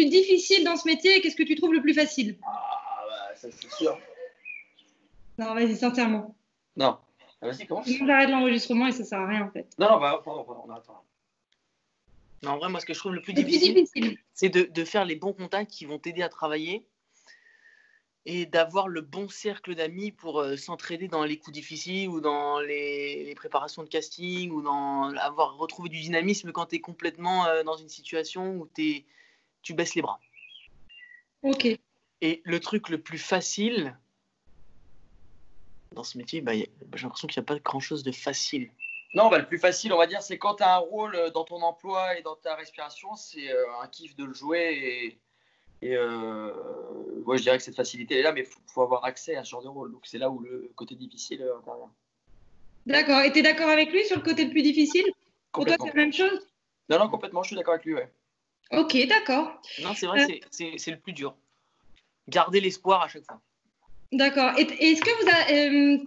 plus difficile dans ce métier et qu'est-ce que tu trouves le plus facile? Ah, bah, ça c'est sûr. Non, vas-y, sincèrement. Non. Ah, vas-y, commence. J'arrête l'enregistrement et ça sert à rien en fait. Non, bah, pardon, on attend. Non, en vrai, moi, ce que je trouve le plus Le plus difficile, difficile. c'est de faire les bons contacts qui vont t'aider à travailler et d'avoir le bon cercle d'amis pour s'entraider dans les coups difficiles ou dans les préparations de casting ou dans avoir retrouvé du dynamisme quand tu es complètement dans une situation où tu baisses les bras. Ok. Et le truc le plus facile dans ce métier, bah, j'ai l'impression qu'il n'y a pas grand-chose de facile. Non, bah, le plus facile, on va dire, c'est quand tu as un rôle dans ton emploi et dans ta respiration, c'est un kiff de le jouer. Moi, je dirais que cette facilité est là, mais il faut avoir accès à ce genre de rôle. Donc, c'est là où le côté difficile intervient. D'accord. Et tu es d'accord avec lui sur le côté le plus difficile? Pour toi, c'est la même chose? Non, complètement, je suis d'accord avec lui, ouais. Ok, d'accord. Non, c'est vrai, c'est le plus dur. Garder l'espoir à chaque fois. D'accord. Et est-ce que vous avez...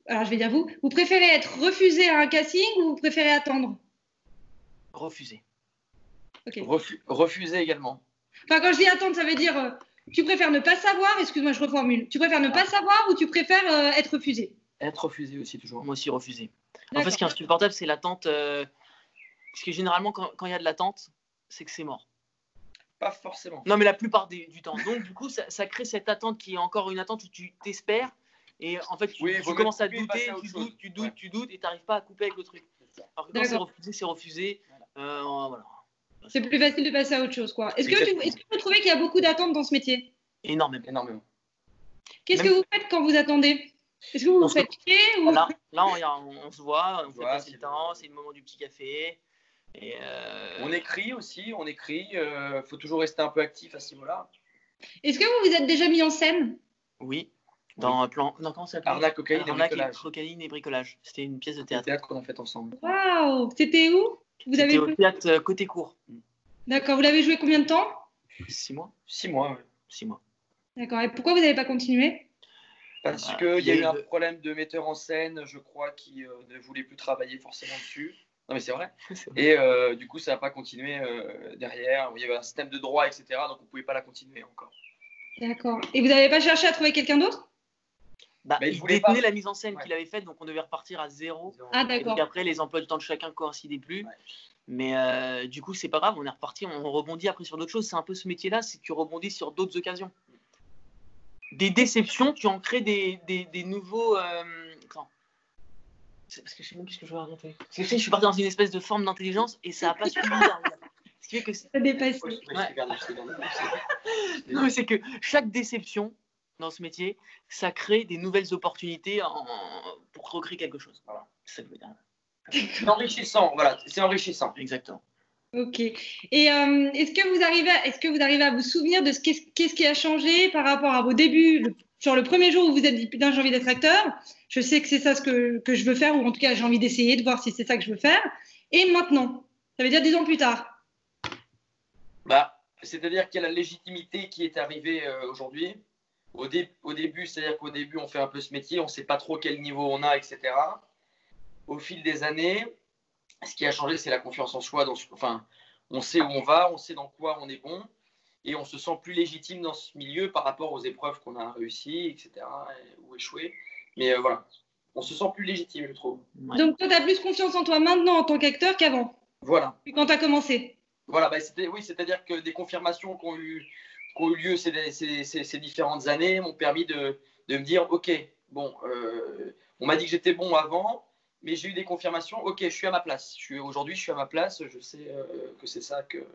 alors, je vais dire vous préférez être refusé à un casting ou vous préférez attendre? Refuser. Okay. Refuser également. Enfin, quand je dis attendre, ça veut dire tu préfères ne pas savoir, excuse-moi, je reformule. Tu préfères ne pas savoir ou tu préfères être refusé? Être refusé aussi, toujours. Moi aussi, refuser. En fait, ce qui est insupportable, c'est l'attente. Parce que généralement, quand il y a de l'attente, c'est que c'est mort. Pas forcément. Non, mais la plupart du temps. Donc, du coup, ça crée cette attente qui est encore une attente où tu t'espères. Et en fait, tu commences à douter, tu doutes et tu n'arrives pas à couper avec le truc. Alors que quand c'est refusé, c'est refusé. Voilà. C'est plus facile de passer à autre chose, quoi. Est-ce que vous trouvez qu'il y a beaucoup d'attentes dans ce métier? Énormément. Qu'est-ce que vous faites quand vous attendez? Est-ce que vous vous faites chier ou... Là, on se voit, on fait passer le temps, c'est le moment du petit café. Et on écrit aussi, faut toujours rester un peu actif à ce niveau-là. Est-ce que vous vous êtes déjà mis en scène? Oui, dans un plan. Non, comment ça s'appelle? Arnaque, cocaïne et bricolage. C'était une pièce de théâtre. Théâtre qu'on a fait ensemble. Waouh! C'était où? C'était au théâtre Côté Court. D'accord, vous l'avez joué combien de temps? 6 mois. 6 mois, oui. 6 mois. D'accord, et pourquoi vous n'avez pas continué? Parce qu'il y a eu un problème de metteur en scène, je crois, qui ne voulait plus travailler forcément dessus. Non, mais c'est vrai. Et du coup, ça n'a pas continué derrière. Il y avait un système de droit, etc. Donc, on ne pouvait pas la continuer encore. D'accord. Et vous n'avez pas cherché à trouver quelqu'un d'autre? Il détenait la mise en scène qu'il avait faite, donc on devait repartir à zéro. Ah, d'accord. Et donc après, les emplois du temps de chacun ne coïncidaient plus. Ouais. Mais du coup, c'est pas grave, on est reparti, on rebondit après sur d'autres choses. C'est un peu ce métier-là, c'est que tu rebondis sur d'autres occasions. Des déceptions, tu en crées des nouveaux... C'est parce que je sais même plus ce que je veux raconter. Parce que je suis parti dans une espèce de forme d'intelligence et ça n'a pas suivi derrière. Ce qui fait que c'est dépassé. Non, mais c'est que chaque déception dans ce métier, ça crée des nouvelles opportunités pour recréer quelque chose. Voilà, c'est ça que je veux dire. C'est enrichissant, voilà, c'est enrichissant. Exactement. Ok. Et est-ce que vous arrivez à vous souvenir de qu'est-ce qui a changé par rapport à vos débuts, sur le premier jour où vous êtes dit putain, j'ai envie d'être acteur, je sais que c'est ça ce que je veux faire, ou en tout cas j'ai envie d'essayer de voir si c'est ça que je veux faire, et maintenant, ça veut dire 10 ans plus tard. C'est-à-dire qu'il y a la légitimité qui est arrivée aujourd'hui. Au début, c'est-à-dire qu'au début, on fait un peu ce métier, on ne sait pas trop quel niveau on a, etc. Au fil des années, ce qui a changé, c'est la confiance en soi. On sait où on va, on sait dans quoi on est bon, et on se sent plus légitime dans ce milieu par rapport aux épreuves qu'on a réussies, etc., ou échoué. Mais voilà, on se sent plus légitime, je trouve. Ouais. Donc, toi, tu as plus confiance en toi maintenant en tant qu'acteur qu'avant? Voilà. Puis quand tu as commencé? Voilà, c'est-à-dire que des confirmations qui ont eu lieu ces différentes années m'ont permis de me dire, ok, bon, on m'a dit que j'étais bon avant, mais j'ai eu des confirmations, ok, je suis à ma place. Aujourd'hui, je suis à ma place, je sais que c'est ça que...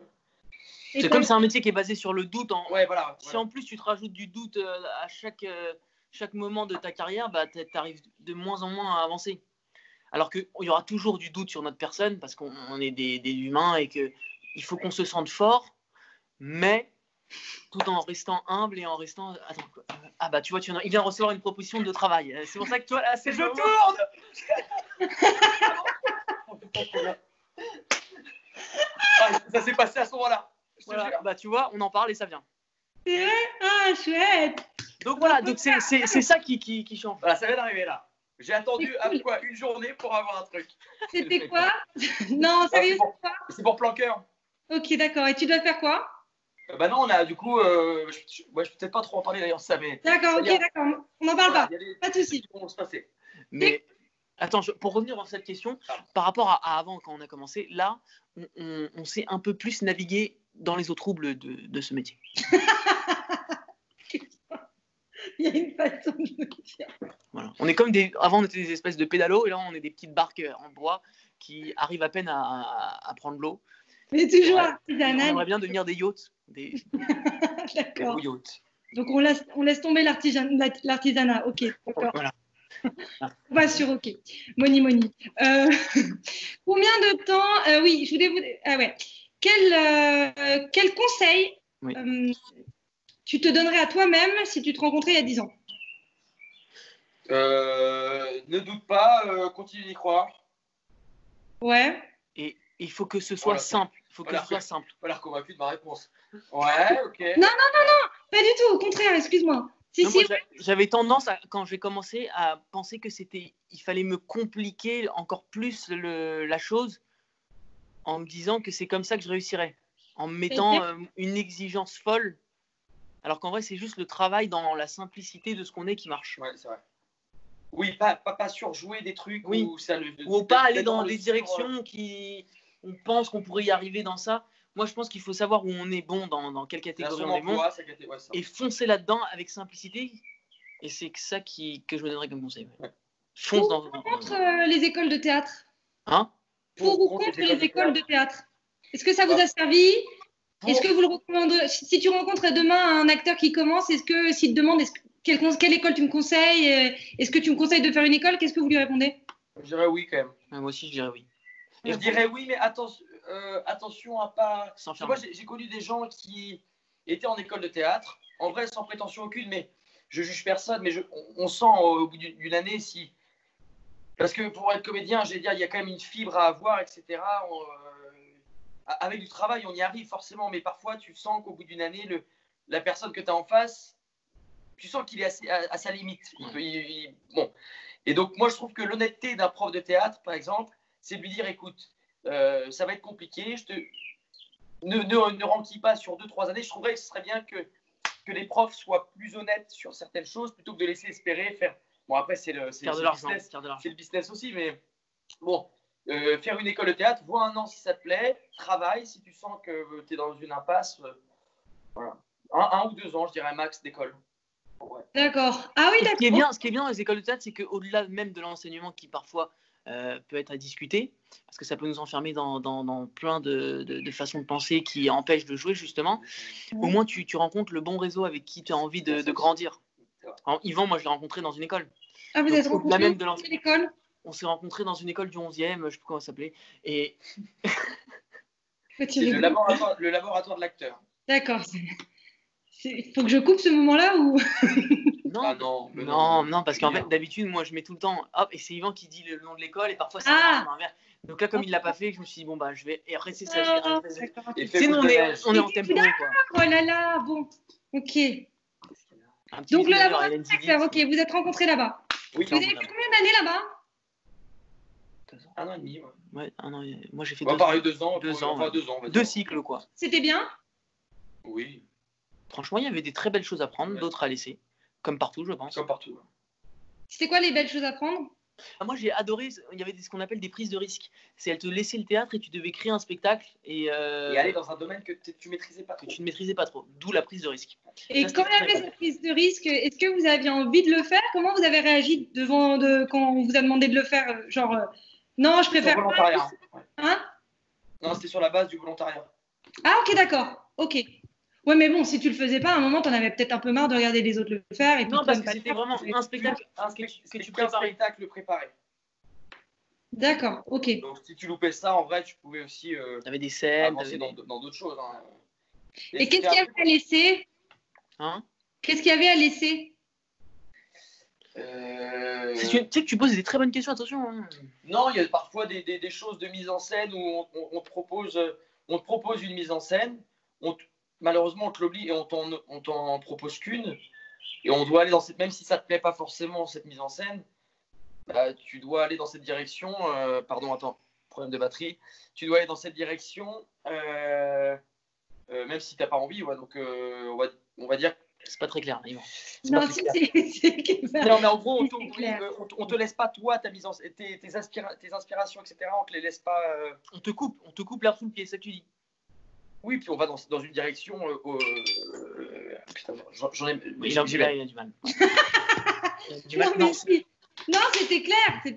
C'est comme c'est un métier qui est basé sur le doute. Ouais, voilà. Si en plus tu te rajoutes du doute à chaque moment de ta carrière, tu arrives de moins en moins à avancer. Alors qu'il y aura toujours du doute sur notre personne parce qu'on est des humains et qu'il faut qu'on se sente fort, mais tout en restant humble et en restant... Attends, quoi. Ah bah tu vois, il vient de recevoir une proposition de travail. C'est pour ça que toi, là, c'est... Je tourne. Ça s'est passé à ce moment-là. Voilà, bah tu vois, on en parle et ça vient. C'est vrai? Ah, chouette. Donc voilà, donc c'est ça qui change. Voilà, ça vient d'arriver là. J'ai attendu une journée pour avoir un truc. C'était quoi? Non, sérieux, c'est pour Planqueur. Ok, d'accord. Et tu dois faire quoi? Bah non, on a du coup, je peux peut-être pas trop en parler d'ailleurs, ça, mais D'accord, ok, d'accord. On n'en parle pas. Pas de souci. Qui vont se passer. Mais attends, pour revenir dans cette question, par rapport à avant, quand on a commencé, là, on sait un peu plus naviguer dans les eaux troubles de ce métier. Il y a une façon de le dire. Voilà. On est comme avant, on était des espèces de pédalos, et là, on est des petites barques en bois qui arrivent à peine à prendre l'eau. Mais toujours On artisanal. aimerait bien devenir des yachts. D'accord. Des yachts. Donc on laisse tomber l'artisanat. Ok, d'accord. Voilà. On va sur ok. Moni. Combien de temps oui, je voulais vous. Ah ouais. Quel conseil tu te donnerais à toi-même si tu te rencontrais il y a 10 ans? Ne doute pas, continue d'y croire. Ouais. Et il faut que ce soit simple. Il faut que ce soit simple. Voilà, convaincu de ma réponse. Ouais, ok. Non, pas du tout. Au contraire, excuse-moi. J'avais tendance, quand j'ai commencé, à penser que il fallait me compliquer encore plus la chose en me disant que c'est comme ça que je réussirais, en me mettant une exigence folle, alors qu'en vrai, c'est juste le travail dans la simplicité de ce qu'on est qui marche. Ouais, c'est vrai. Oui, pas surjouer des trucs ou pas aller dans des directions qui on pense qu'on pourrait y arriver dans ça. Moi, je pense qu'il faut savoir où on est bon, dans quelle catégorie on est bon, et foncer là-dedans avec simplicité. Et c'est ça que je me donnerais comme conseil. Ouais. Fonce contre les écoles de théâtre. Hein? Pour ou contre les écoles de théâtre. Est-ce que ça vous a servi? Est-ce que vous le recommandez? Si tu rencontres demain un acteur qui commence, est-ce que s'il te demande quelle école tu me conseilles, est-ce que tu me conseilles de faire une école, qu'est-ce que vous lui répondez? Je dirais oui quand même. Moi aussi, je dirais oui. Je dirais oui, mais attention à pas. Moi, j'ai connu des gens qui étaient en école de théâtre, en vrai, sans prétention aucune, mais je juge personne, mais on sent au bout d'une année si. Parce que pour être comédien, il y a quand même une fibre à avoir, etc. Avec du travail, on y arrive forcément, mais parfois, tu sens qu'au bout d'une année, la personne que tu as en face, tu sens qu'il est à sa limite. Bon. Et donc, moi, je trouve que l'honnêteté d'un prof de théâtre, par exemple, c'est de lui dire, écoute, ça va être compliqué, ne renquille pas sur 2-3 années. Je trouverais que ce serait bien que les profs soient plus honnêtes sur certaines choses plutôt que de laisser espérer faire. Bon, après, c'est le business aussi, mais bon, faire une école de théâtre, vois un an si ça te plaît, travaille, si tu sens que tu es dans une impasse, voilà. 1 ou 2 ans, je dirais max d'école. Ouais. D'accord. Ah oui, d'accord. Ce qui est bien dans les écoles de théâtre, c'est qu'au-delà même de l'enseignement qui parfois peut être à discuter, parce que ça peut nous enfermer dans plein de façons de penser qui empêchent de jouer justement, au moins tu rencontres le bon réseau avec qui tu as envie de grandir. Alors, Yvan, moi je l'ai rencontré dans une école. Ah, vous êtes rencontrés dans une école? On s'est rencontrés dans une école du 11e, je ne sais plus comment ça s'appelait. Et... c'est le laboratoire de l'acteur. D'accord. Il faut que je coupe ce moment-là ou... Non, parce qu'en fait, d'habitude, moi, je mets tout le temps, hop, et c'est Yvan qui dit le nom de l'école, et parfois, c'est l'inverse. Donc là, comme il ne l'a pas fait, je me suis dit, bon, bah, je vais. Et après, c'est ça. Sinon, on est en tempo, quoi. Oh là là, bon, ok. Donc, le laboratoire, ok, vous êtes rencontrés là-bas. Oui, vous avez fait combien d'années là-bas? 1 an et demi, ouais. 1 an. Moi, j'ai fait 2 ans. Pareil, 2 ans. 2 ans. 2 ans. 2 cycles, quoi. C'était bien? Oui. Franchement, il y avait des très belles choses à prendre, d'autres à laisser. Comme partout, je pense. Comme partout. C'était quoi les belles choses à prendre? Moi, j'ai adoré, il y avait ce qu'on appelle des prises de risque. C'est elle te laissait le théâtre et tu devais créer un spectacle. Et aller dans un domaine que tu ne maîtrisais pas trop. Que tu ne maîtrisais pas trop, d'où la prise de risque. Et quand il y avait cette prise de risque, est-ce que vous aviez envie de le faire? Comment vous avez réagi quand on vous a demandé de le faire? Genre, non, je préfère... Sur volontariat. Hein? Non, c'était sur la base du volontariat. Ah, ok, d'accord. Ok. Ouais, mais bon, si tu le faisais pas, à un moment, t'en avais peut-être un peu marre de regarder les autres le faire. Et puis non, parce que c'était vraiment un spectacle que tu préparais. Un spectacle préparé. D'accord, ok. Donc, si tu loupais ça, en vrai, tu pouvais aussi t'avais des scènes, avancer dans d'autres choses. Hein. Et qu'est-ce qu'il y avait à laisser? Qu'est-ce qu'il y avait à laisser? Tu sais que tu poses des très bonnes questions, attention. Hein. Non, il y a parfois des choses de mise en scène où on te propose une mise en scène. Malheureusement, on te l'oblige et on t'en propose qu'une. Et on doit aller dans cette... Même si ça ne te plaît pas forcément, cette mise en scène, bah, tu dois aller dans cette direction. Pardon, attends, problème de batterie. Tu dois aller dans cette direction même si tu n'as pas envie. Ouais, donc, on va dire. C'est pas très clair, Yvan. Non, si, c'est clair. Non, mais en gros, on te laisse pas, toi, tes inspirations, etc. On te les laisse pas. On te coupe l'herbe sous le pied, c'est ça que tu dis. Oui, puis on va dans une direction. Putain, j'en ai. Il a du mal. Non, c'était clair. Tu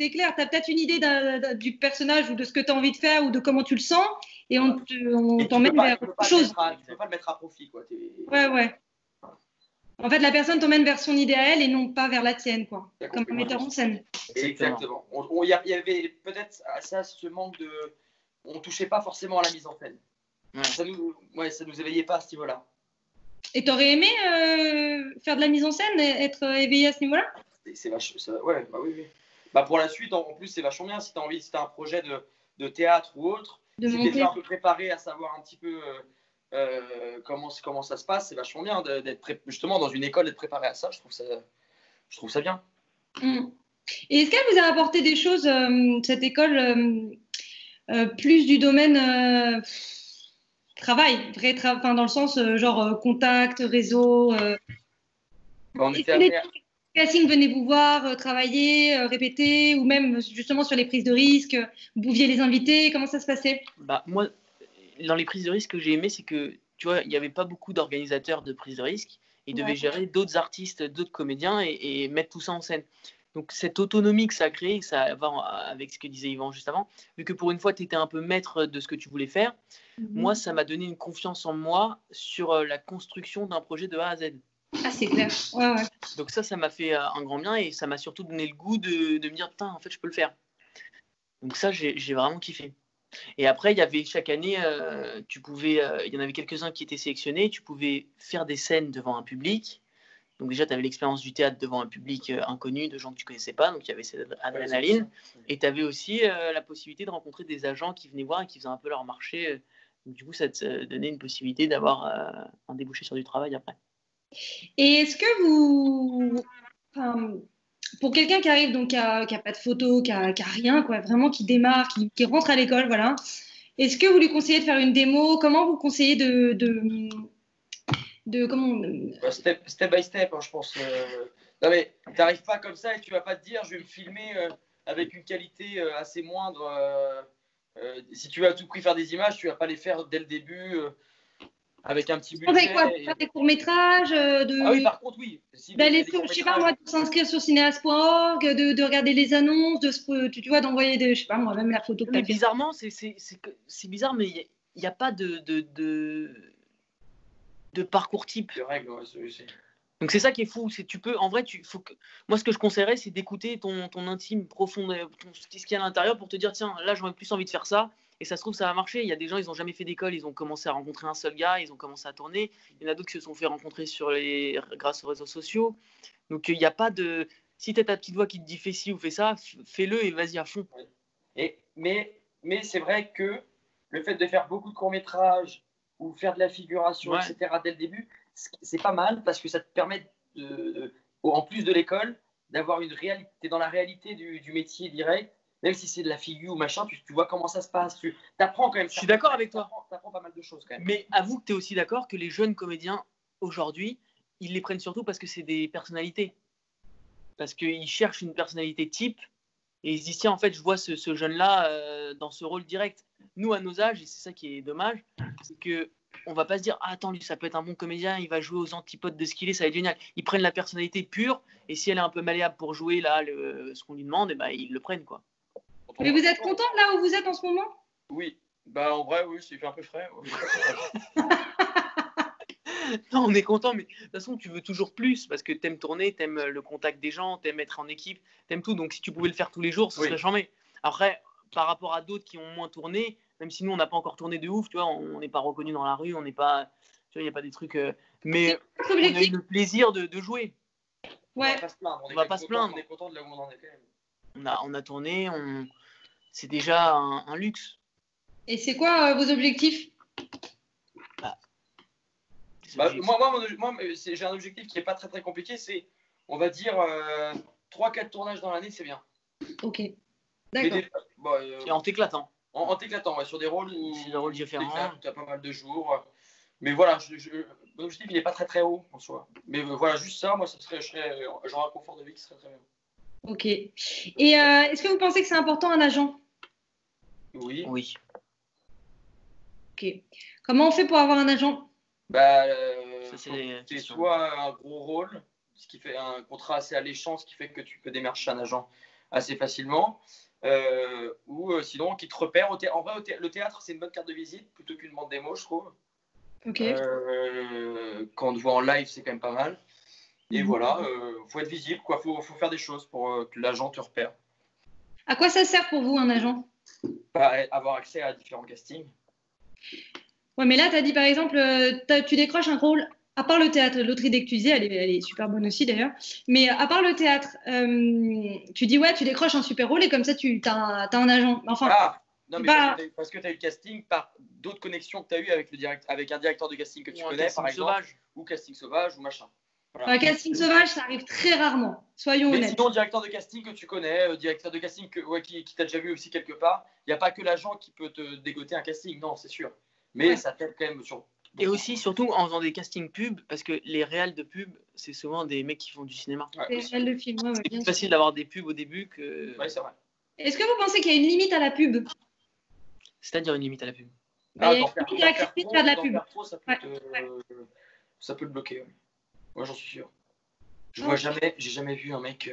as peut-être une idée du personnage ou de ce que tu as envie de faire ou de comment tu le sens et on t'emmène vers autre chose. Tu peux pas le mettre à profit, quoi. Ouais. En fait, la personne t'emmène vers son idée à elle et non pas vers la tienne, quoi. Comme un metteur en scène. Exactement. Il y avait peut-être ce manque de. On touchait pas forcément à la mise en scène. Ouais. Ça nous éveillait pas à ce niveau-là. Et t'aurais aimé faire de la mise en scène, être éveillé à ce niveau-là? C'est vachement. Ouais, bah oui. Bah pour la suite, en plus, c'est vachement bien. Si tu as envie, si tu as un projet de théâtre ou autre, si tu es déjà un peu préparé à savoir un petit peu comment ça se passe, c'est vachement bien d'être justement dans une école, d'être préparé à ça. Je trouve ça bien. Et est-ce qu'elle vous a apporté des choses, cette école, plus du domaine travail, dans le sens genre contact, réseau On était amené casting, venez vous voir, travailler, répéter, ou même justement sur les prises de risque, vous pouviez les inviter, comment ça se passait? Bah, moi, dans les prises de risque, que j'ai aimé, c'est que tu vois, il n'y avait pas beaucoup d'organisateurs de prises de risque. Ils devaient gérer d'autres artistes, d'autres comédiens et mettre tout ça en scène. Donc cette autonomie que ça a créé, ça va avec ce que disait Yvan juste avant, vu que pour une fois, tu étais un peu maître de ce que tu voulais faire, moi, ça m'a donné une confiance en moi sur la construction d'un projet de A à Z. Ah, c'est clair. Ouais. Donc ça m'a fait un grand bien et ça m'a surtout donné le goût de me dire, putain, en fait, je peux le faire. Donc ça, j'ai vraiment kiffé. Et après, il y avait chaque année, il y en avait quelques-uns qui étaient sélectionnés, tu pouvais faire des scènes devant un public. Donc déjà, tu avais l'expérience du théâtre devant un public inconnu, de gens que tu ne connaissais pas, donc il y avait cette adrénaline. Et tu avais aussi la possibilité de rencontrer des agents qui venaient voir et qui faisaient un peu leur marché. Donc, du coup, ça te donnait une possibilité d'avoir un débouché sur du travail après. Et est-ce que vous... pour quelqu'un qui arrive, donc qui a pas de photo, qui a rien, quoi, vraiment qui démarre, qui rentre à l'école, voilà, est-ce que vous lui conseillez de faire une démo? Comment vous conseillez step by step, hein, je pense. Non mais t'arrives pas comme ça et tu vas pas te dire je vais me filmer avec une qualité assez moindre. Si tu veux à tout prix faire des images, tu vas pas les faire dès le début avec un petit budget. Faire des courts-métrages Ah oui, par contre, oui. D'aller sur, je sais pas moi, de s'inscrire sur cinéaste.org, de regarder les annonces, tu vois, d'envoyer je sais pas moi, même la photo. Mais bizarrement, c'est bizarre, mais il n'y a pas de parcours type. De règles, Donc c'est ça qui est fou, c'est tu peux, en vrai, moi ce que je conseillerais, c'est d'écouter ton intime profond, ce qu'il y a à l'intérieur pour te dire tiens, là j'aurais plus envie de faire ça, et ça se trouve ça va marcher. Il y a des gens, ils n'ont jamais fait d'école, ils ont commencé à rencontrer un seul gars, ils ont commencé à tourner. Il y en a d'autres qui se sont fait rencontrer grâce aux réseaux sociaux. Donc il n'y a pas de, si tu as ta petite voix qui te dit fais ci ou fais ça, fais-le et vas-y à fond. Mais c'est vrai que le fait de faire beaucoup de courts-métrages ou faire de la figuration, etc. dès le début, c'est pas mal parce que ça te permet, en plus de l'école, d'avoir une réalité. Tu es dans la réalité du métier direct, même si c'est de la figure ou machin, tu vois comment ça se passe. Tu apprends quand même. Je suis d'accord avec toi. Tu apprends pas mal de choses quand même. Mais avoue que tu es aussi d'accord que les jeunes comédiens, aujourd'hui, ils les prennent surtout parce que c'est des personnalités. Parce qu'ils cherchent une personnalité type et ils se disent tiens, en fait, je vois ce jeune-là dans ce rôle direct. Nous, à nos âges, et c'est ça qui est dommage, c'est que on va pas se dire ah, attends, lui ça peut être un bon comédien, il va jouer aux antipodes de ce qu'il est, ça va être génial. Ils prennent la personnalité pure et si elle est un peu malléable pour jouer là ce qu'on lui demande, et ben ils le prennent quoi. Mais vous êtes content là où vous êtes en ce moment? Oui, bah en vrai oui, c'est un peu frais. Non, on est content, mais de toute façon tu veux toujours plus parce que t'aimes tourner, t'aimes le contact des gens, t'aimes être en équipe, t'aimes tout. Donc si tu pouvais le faire tous les jours, ce serait charmé. Après, par rapport à d'autres qui ont moins tourné, même si nous on n'a pas encore tourné de ouf, tu vois, on n'est pas reconnu dans la rue, on n'est pas, tu vois, il n'y a pas des trucs, mais on a eu le plaisir de jouer. Ouais. On va pas se plaindre. On est content de là où on en est quand même. On a tourné, c'est déjà un luxe. Et c'est quoi vos objectifs? Moi j'ai un objectif qui n'est pas très très compliqué, c'est on va dire 3-4 tournages dans l'année, c'est bien. Ok. D'accord. Et en t'éclatant. En t'éclatant, sur des rôles différents. Tu as pas mal de jours. Mais voilà, l'objectif, il n'est pas très très haut en soi. Mais voilà, juste ça, moi, j'aurais un confort de vie qui serait très bien. Ok. Et est-ce que vous pensez que c'est important un agent? Oui. Oui. Ok. Comment on fait pour avoir un agent? Bah, c'est soit un gros rôle, ce qui fait un contrat assez alléchant, ce qui fait que tu peux démarcher un agent assez facilement. Ou sinon, qui te repère. En vrai, le théâtre, c'est une bonne carte de visite plutôt qu'une bande démo, je trouve. Ok. Quand on te voit en live, c'est quand même pas mal. Et voilà, faut être visible, quoi. Faut faire des choses pour que l'agent te repère. À quoi ça sert pour vous, un agent? Avoir accès à différents castings. Ouais, mais là, tu as dit par exemple, tu décroches un rôle, à part le théâtre, l'autre idée que tu disais, elle est super bonne aussi d'ailleurs, mais à part le théâtre, tu dis ouais, tu décroches un super rôle et comme ça, tu as un agent. Enfin, non, mais parce que tu as eu le casting par d'autres connexions que tu as eu avec un directeur de casting que tu connais, par exemple, ou casting sauvage, ou machin. Voilà. Casting sauvage, ça arrive très rarement, soyons honnêtes. Mais sinon, directeur de casting que tu connais, directeur de casting qui t'a déjà vu aussi quelque part, il n'y a pas que l'agent qui peut te dégoter un casting, non, c'est sûr. Mais ça t'aide quand même sur. Et aussi, surtout en faisant des castings pub, parce que les réals de pub, c'est souvent des mecs qui font du cinéma. Des réals de film, c'est plus facile d'avoir des pubs au début que. Oui, c'est vrai. Est-ce que vous pensez qu'il y a une limite à la pub? C'est-à-dire une limite à la pub? Il y a une limite à accepter de faire de la pub. Ça peut te bloquer. Ouais. Moi, j'en suis sûr. J'ai jamais vu un mec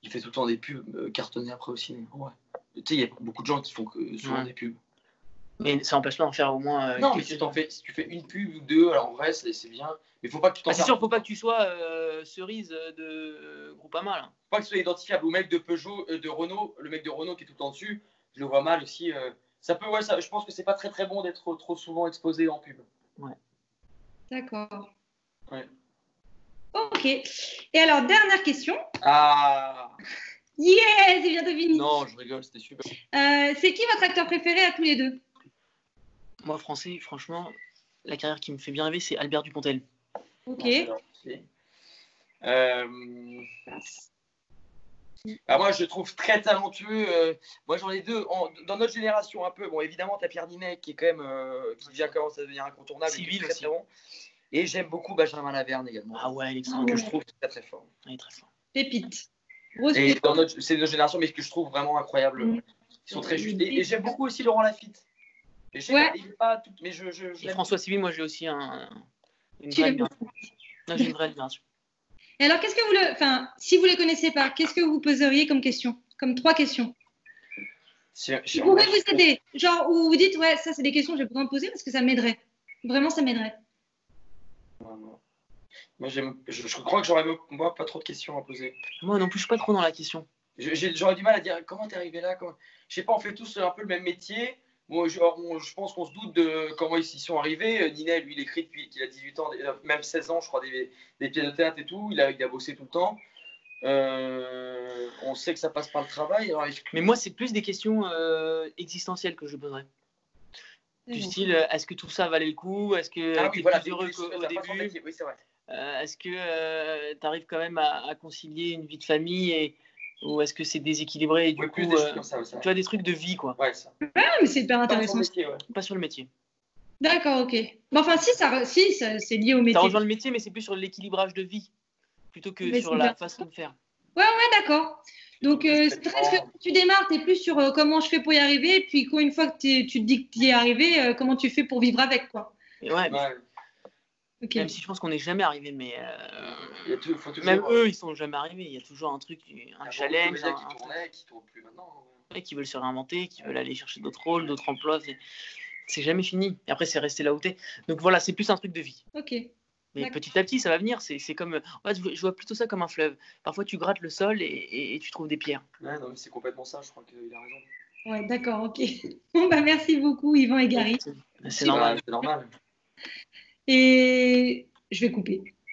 qui fait tout le temps des pubs cartonner après au cinéma. Ouais. Tu sais, il y a beaucoup de gens qui font souvent des pubs. Mais ça n'empêche pas d'en faire au moins. Non, mais si tu fais une pub ou deux, alors en vrai, c'est bien. Mais faut pas que tu t'en c'est sûr, faut pas que tu sois cerise de Groupama. Là. Faut pas que tu sois identifiable. Ou mec de Peugeot, de Renault, le mec de Renault qui est tout le temps dessus, je le vois mal aussi. Ça peut, je pense que c'est pas très très bon d'être trop souvent exposé en pub. Ouais. D'accord. Ouais. Ok. Et alors, dernière question. Yes, c'est bientôt fini. Non, je rigole, c'était super. C'est qui votre acteur préféré à tous les deux? Moi, français, franchement, la carrière qui me fait bien rêver, c'est Albert Dupontel. Ok. Moi, je le trouve très talentueux. Moi, j'en ai deux. Dans notre génération, un peu. Bon, évidemment, tu as Pierre Ninet qui est quand même qui vient commencer à devenir incontournable. Civil très, très bon. Et j'aime beaucoup Benjamin Laverne également. Ah ouais, il est excellent. Que je trouve très très fort. Il est très fort. Pépite. Et c'est notre génération, mais que je trouve vraiment incroyable. Ils sont très justes. Et j'aime beaucoup aussi Laurent Lafitte. Et je sais pas, il est pas tout, mais et François Civil, moi j'ai aussi une vraie admiration. Et alors, qu'est-ce que si vous les connaissez pas, qu'est-ce que vous poseriez comme question? Comme 3 questions. Je pourrais vous aider. Genre, où vous dites, ouais, ça c'est des questions que j'ai besoin de poser parce que ça m'aiderait. Vraiment, ça m'aiderait. Moi, je crois que j'aurais moi pas trop de questions à poser. Moi non plus, je suis pas trop dans la question. J'aurais du mal à dire comment t'es arrivé là. Je sais pas, on fait tous un peu le même métier. Moi, je pense qu'on se doute de comment ils y sont arrivés. Ninet, lui, il écrit depuis qu'il a 18 ans, même 16 ans, je crois, des pièces de théâtre et tout. Il a bossé tout le temps. On sait que ça passe par le travail. Alors, mais moi, c'est plus des questions existentielles que je poserais. Du style, est-ce que tout ça valait le coup? Est-ce que tu es plus heureux qu'au début? Oui, c'est vrai. Est-ce que tu arrives quand même à concilier une vie de famille ou est-ce que c'est déséquilibré et du coup, tu as des trucs de vie, quoi. Ouais, ça. Mais c'est hyper intéressant. Pas sur le métier. D'accord, ok. Enfin, si, c'est lié au métier. Ça rejoint le métier, mais c'est plus sur l'équilibrage de vie plutôt que sur la façon de faire. Ouais, d'accord. Donc, c'est presque que tu démarres, tu es plus sur comment je fais pour y arriver, et puis une fois que tu te dis que tu y es arrivé, comment tu fais pour vivre avec, quoi. Et ouais. Okay. Même si je pense qu'on n'est jamais arrivé, mais même eux, ils sont jamais arrivés. Il y a toujours un truc, un challenge. Qui tournent plus maintenant. Et qui veulent se réinventer, qui veulent aller chercher d'autres rôles, d'autres emplois. C'est jamais fini. Et après, c'est resté là où t'es. Donc voilà, c'est plus un truc de vie. Ok. Mais petit à petit, ça va venir. C'est comme, en fait, je vois plutôt ça comme un fleuve. Parfois, tu grattes le sol et tu trouves des pierres. Ouais, non, mais c'est complètement ça. Je crois qu'il a raison. Ouais, d'accord, ok. Bon, merci beaucoup, Yvan et Gary. C'est normal. C'est normal. Et je vais couper.